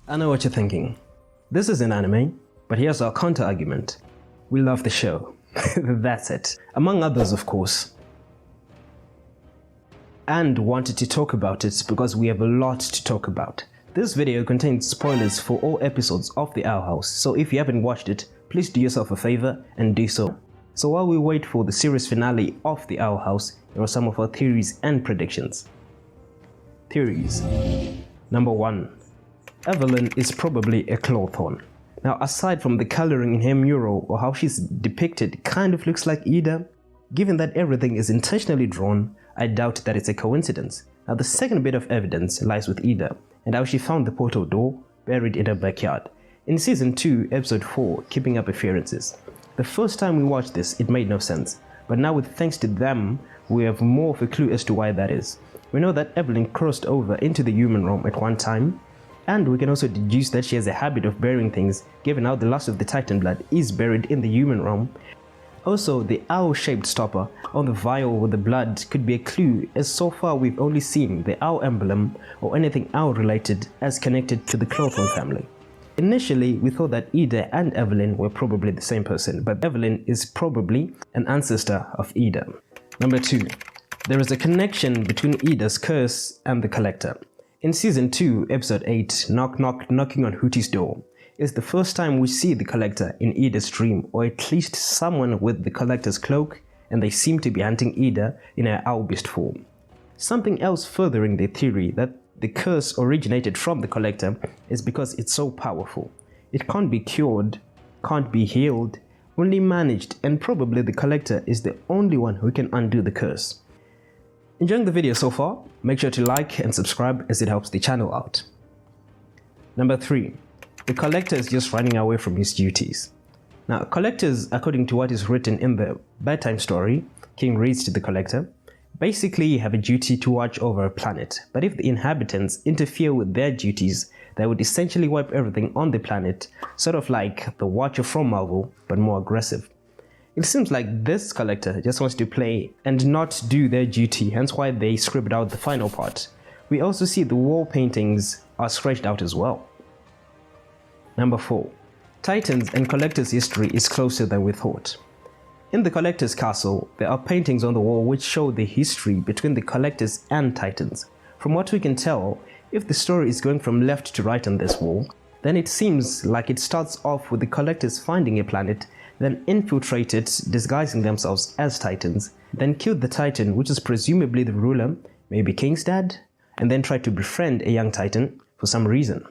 I know what you're thinking. This is an anime, but here's our counter-argument. We love the show. That's it. Among others, of course. And wanted to talk about it because we have a lot to talk about. This video contains spoilers for all episodes of The Owl House, so if you haven't watched it, please do yourself a favor and do so. So while we wait for the series finale of The Owl House, here are some of our theories and predictions. Theories. Number 1. Evelyn is probably a Clawthorn. Now, aside from the coloring in her mural or how she's depicted kind of looks like Ida, given that everything is intentionally drawn, I doubt that it's a coincidence. Now, the second bit of evidence lies with Ida and how she found the portal door buried in her backyard. In Season 2, Episode 4, Keeping Up Appearances. The first time we watched this, it made no sense, but now with thanks to them, we have more of a clue as to why that is. We know that Evelyn crossed over into the human realm at one time, and we can also deduce that she has a habit of burying things, given how the last of the Titan blood is buried in the human realm. Also, the owl-shaped stopper on the vial with the blood could be a clue, as so far we've only seen the owl emblem or anything owl-related as connected to the Clawthorn family. Initially, we thought that Ida and Evelyn were probably the same person, but Evelyn is probably an ancestor of Ida. Number 2. There is a connection between Ida's curse and the Collector. In Season 2, Episode 8, Knock Knock Knocking on Hootie's Door, is the first time we see the Collector in Ida's dream, or at least someone with the Collector's cloak, and they seem to be hunting Ida in her owl beast form. Something else furthering the theory that the curse originated from the Collector is because it's so powerful. It can't be cured, can't be healed, only managed, and probably the Collector is the only one who can undo the curse. Enjoying the video so far? Make sure to like and subscribe as it helps the channel out. Number 3. The Collector is just running away from his duties. Now, Collectors, according to what is written in the bedtime story, King reads to the Collector, basically have a duty to watch over a planet, but if the inhabitants interfere with their duties, they would essentially wipe everything on the planet, sort of like the Watcher from Marvel, but more aggressive. It seems like this Collector just wants to play and not do their duty, hence why they scribbled out the final part. We also see the wall paintings are scratched out as well. Number 4. Titans and Collector's history is closer than we thought. In the Collector's castle, there are paintings on the wall which show the history between the Collectors and Titans. From what we can tell, if the story is going from left to right on this wall, then it seems like it starts off with the Collectors finding a planet, then infiltrated, disguising themselves as Titans, then killed the Titan, which is presumably the ruler, maybe King's dad, and then tried to befriend a young Titan for some reason.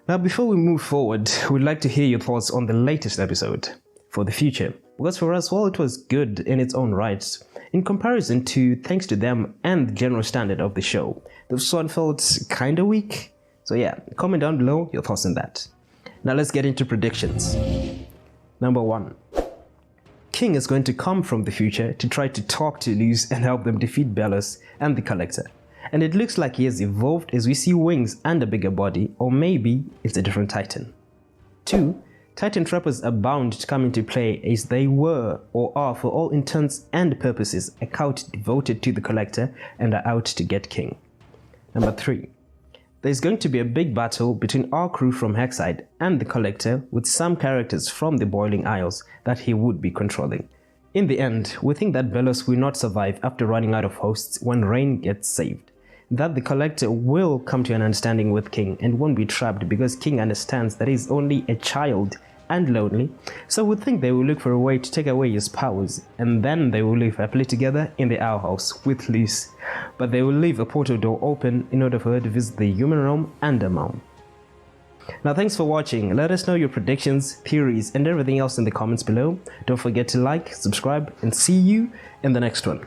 Now, before we move forward, we'd like to hear your thoughts on the latest episode for the future, because for us, while it was good in its own rights, in comparison to thanks to them and the general standard of the show, this one felt kinda weak. So yeah, comment down below your thoughts on that. Now let's get into predictions. Number 1. King is going to come from the future to try to talk to Luz and help them defeat Belus and the Collector. And it looks like he has evolved as we see wings and a bigger body, or maybe it's a different Titan. 2. Titan trappers are bound to come into play as they were or are for all intents and purposes a cult devoted to the Collector and are out to get King. Number 3. There's going to be a big battle between our crew from Hexside and the Collector with some characters from the Boiling Isles that he would be controlling. In the end, we think that Belus will not survive after running out of hosts when Rain gets saved. That the Collector will come to an understanding with King and won't be trapped because King understands that he's only a child and lonely, so we think they will look for a way to take away his powers, and then they will live happily together in the Owl House with Luz, but they will leave a portal door open in order for her to visit the human realm and her mom. Now, thanks for watching. Let us know your predictions, theories, and everything else in the comments below. Don't forget to like, subscribe, and see you in the next one.